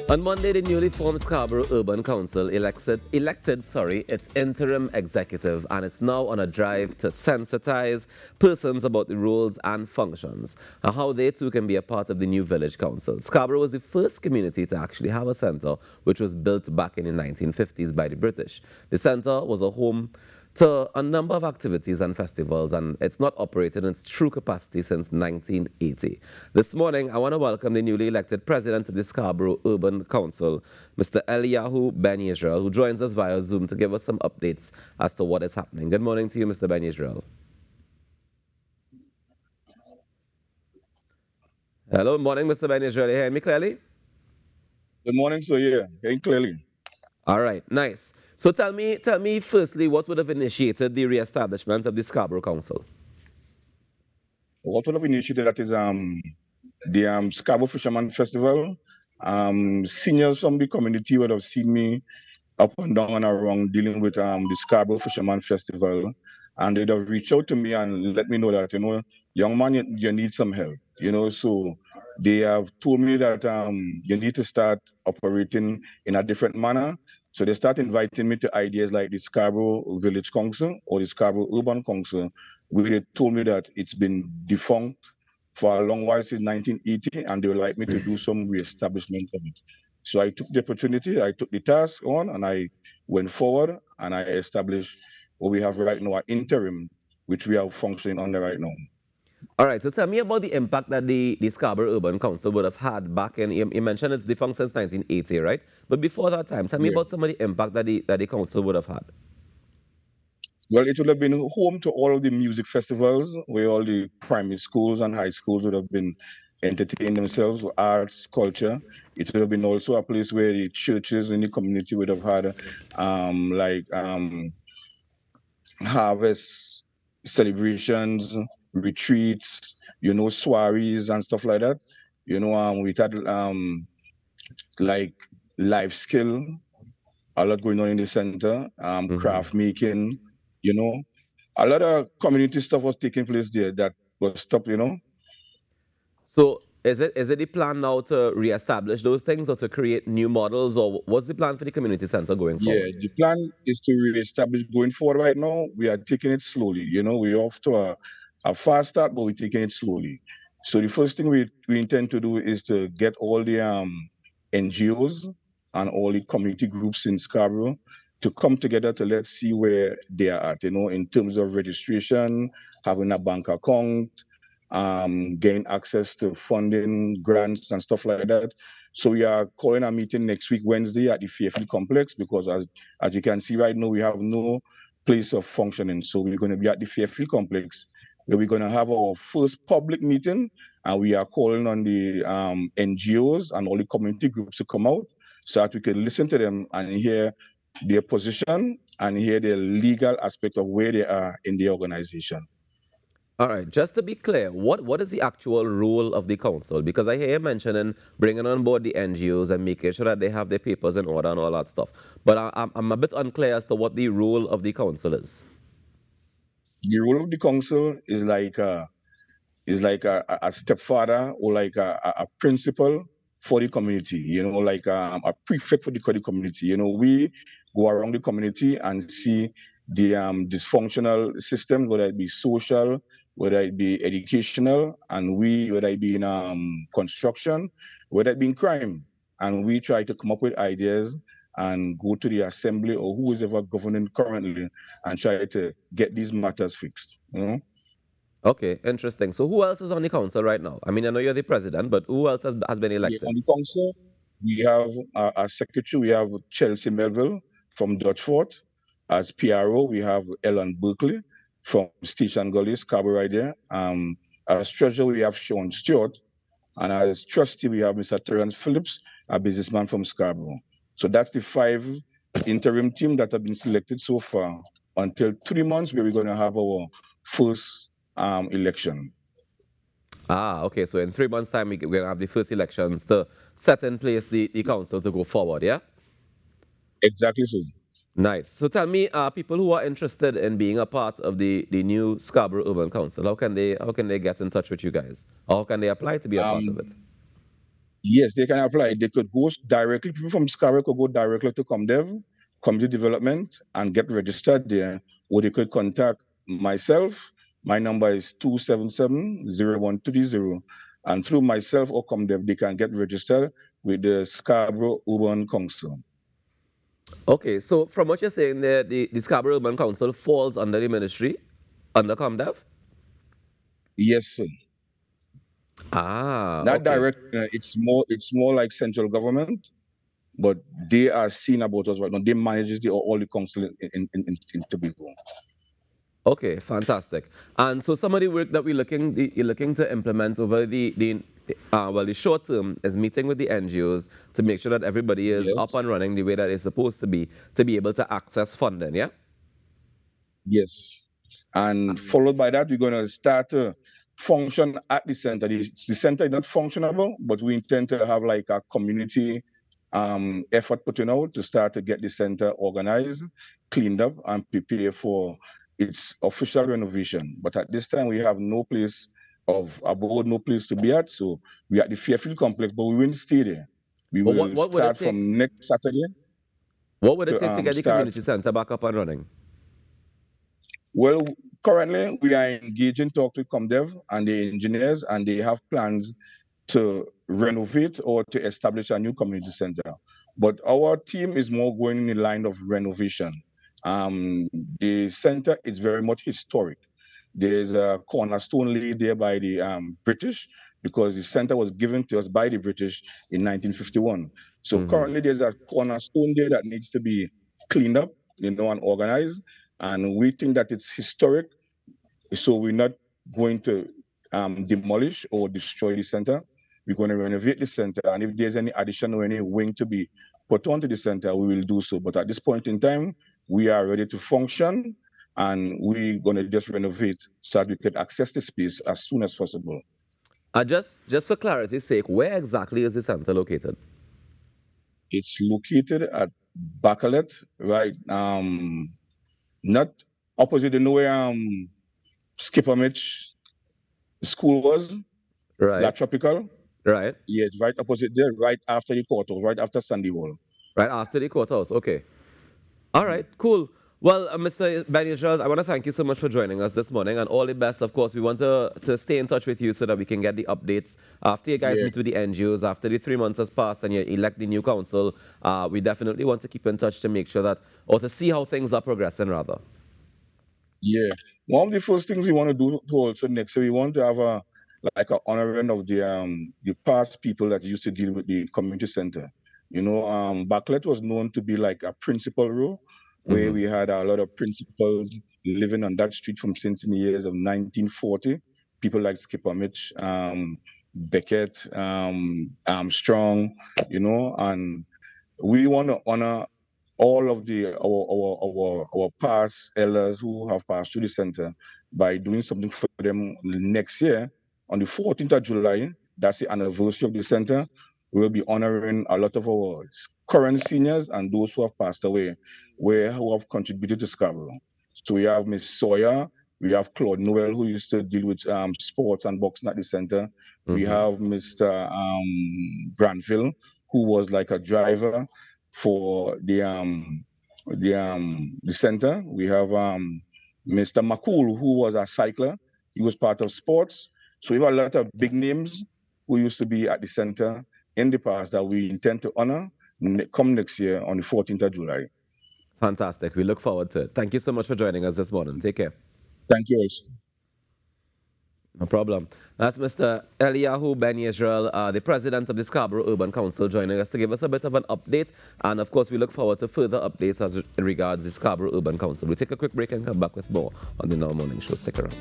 On Monday, the newly formed Scarborough Urban Council elected its interim executive, and it's now on a drive to sensitize persons about the roles and functions and how they too can be a part of the new village council. Scarborough was the first community to actually have a centre, which was built back in the 1950s by the British. The centre was a home to a number of activities and festivals, and it's not operated in its true capacity since 1980. This morning, I want to welcome the newly elected president of the Scarborough Urban Council, Mr. Eliyyahu Ben Yisrael, who joins us via Zoom to give us some updates as to what is happening. Good morning to you, Mr. Ben Yisrael. Hello, morning, Mr. Ben Yisrael. You hear me clearly? Good morning, sir. Yeah, hearing clearly. All right, nice. So tell me firstly, what would have initiated the re-establishment of the Scarborough Council? What would have initiated that is the Scarborough Fisherman Festival. Seniors from the community would have seen me up and down and around dealing with the Scarborough Fisherman Festival, and they'd have reached out to me and let me know that young man, you need some help. So they have told me that you need to start operating in a different manner. So they start inviting me to ideas like the Scarborough Village Council or the Scarborough Urban Council, where they told me that it's been defunct for a long while since 1980, and they would like me to do some reestablishment of it. So I took the opportunity, I took the task on, and I went forward and I established what we have right now, an interim, which we are functioning under right now. All right, so tell me about the impact that the Scarborough Urban Council would have had back in, you mentioned it's defunct since 1980, right? But before that time, tell me Yeah. about some of the impact that the council would have had. Well, it would have been home to all of the music festivals where all the primary schools and high schools would have been entertaining themselves with arts, culture. It would have been also a place where the churches in the community would have had harvest celebrations, retreats, soirees and stuff like that. We had like life skill, a lot going on in the center, craft making, you know. A lot of community stuff was taking place there that was stopped. So is it the plan now to reestablish those things or to create new models, or what's the plan for the community center going Yeah, forward? the plan is to reestablish going forward right now. We are taking it slowly. We're off to a fast start, but we're taking it slowly. So the first thing we intend to do is to get all the NGOs and all the community groups in Scarborough to come together to let's see where they are at, in terms of registration, having a bank account, gain access to funding, grants, and stuff like that. So we are calling a meeting next week, Wednesday, at the Fairfield Complex, because as you can see right now, we have no place of functioning. So we're going to be at the Fairfield Complex, where we're going to have our first public meeting, and we are calling on the NGOs and all the community groups to come out so that we can listen to them and hear their position and hear the legal aspect of where they are in the organization. All right, just to be clear, what is the actual role of the council? Because I hear you mentioning bringing on board the NGOs and making sure that they have their papers in order and all that stuff. But I'm a bit unclear as to what the role of the council is. The role of the council is like a stepfather or like a principal for the community, like a prefect for the community. We go around the community and see the dysfunctional systems, whether it be social, whether it be educational, and whether it be in construction, whether it be in crime. And we try to come up with ideas and go to the assembly or who is ever governing currently and try to get these matters fixed. Okay, interesting. So who else is on the council right now? I mean, I know you're the president, but who else has been Yeah, elected? on the council, we have our secretary, we have Chelsea Melville from Dutchford. As PRO, we have Ellen Berkeley from Station Gully, Scarborough right there. As treasurer, we have Sean Stewart. And as trustee, we have Mr. Terence Phillips, a businessman from Scarborough. So that's the 5 interim team that have been selected so far until 3 months where we're going to have our first election. Ah, okay. So in 3 months' time, we're going to have the first elections to set in place the council to go forward, yeah? Exactly so. Nice. So tell me, people who are interested in being a part of the new Scarborough Urban Council, how can they get in touch with you guys? Or how can they apply to be a part of Um, it? Yes, they can apply. They could go directly, people from Scarborough could go directly to ComDev, Community Development, and get registered there. Or they could contact myself. My number is 277-0130. And through myself or ComDev, they can get registered with the Scarborough Urban Council. Okay, so from what you're saying there, the Scarborough Urban Council falls under the ministry, under ComDev? Yes, sir. Ah, Not okay. direct. It's more like central government, but they are seeing about us right now. They manage all the council in Tobago. Okay, fantastic. And so some of the work that you're looking to implement over the short term is meeting with the NGOs to make sure that everybody is up Yes. and running the way that it's supposed to be able to access funding, yeah? Yes. And followed by that, we're going to start to function at the center. The center is not functionable, but we intend to have like a community effort putting out to start to get the center organized, cleaned up, and prepare for its official renovation. But at this time, we have no place no place to be at. So we're at the Fairfield complex, but we won't stay there. We But will what would it start take? from next Saturday What would it to take to get the start. community center back up and running? Well, currently we are engaging talk with ComDev and the engineers, and they have plans to renovate or to establish a new community center. But our team is more going in the line of renovation. The center is very much historic. There's a cornerstone laid there by the British, because the center was given to us by the British in 1951. So currently there's a cornerstone there that needs to be cleaned up, and organized. And we think that it's historic, so we're not going to demolish or destroy the center. We're going to renovate the center, and if there's any addition or any wing to be put onto the center, we will do so. But at this point in time, we are ready to function, and we're going to just renovate so that we can access the space as soon as possible. Just for clarity's sake, where exactly is the center located? It's located at Bacalet, right? Not opposite the where Skipper Mitch school was, Right. La Tropical. Right. Yes, right opposite there, right after the courthouse, right after Sandy Wall. Right after the courthouse. Okay. All right. Cool. Well, Mr. Ben Yisrael, I want to thank you so much for joining us this morning, and all the best. Of course, we want to stay in touch with you so that we can get the updates after you guys meet with the NGOs, after the 3 months has passed and you elect the new council. We definitely want to keep in touch to make sure that, or to see how things are progressing, rather. Yeah. One of the first things we want to do also next, so we want to have a honoring of the past people that used to deal with the community center. Backlet was known to be like a principal row, where we had a lot of principals living on that street since in the years of 1940. People like Skipper Mitch, Beckett, Armstrong, and we want to honor all of our past elders who have passed through the center by doing something for them next year on the 14th of July. That's the anniversary of the center. We will be honoring a lot of our current seniors and those who have passed away, who have contributed to Scarborough. So we have Miss Sawyer, we have Claude Noel, who used to deal with sports and boxing at the center. We have Mr. Granville, who was like a driver for the center. We have Mr. McCool, who was a cycler. He was part of sports. So we have a lot of big names who used to be at the center in the past that we intend to honor come next year on the 14th of July. Fantastic. We look forward to it. Thank you so much for joining us this morning. Take care. Thank you also. No problem. That's Mr. Eliyyahu Ben Yisrael, the president of the Scarborough Urban Council, joining us to give us a bit of an update. And of course, we look forward to further updates as regards the Scarborough Urban Council. We'll take a quick break and come back with more on the Now Morning Show. Stick around.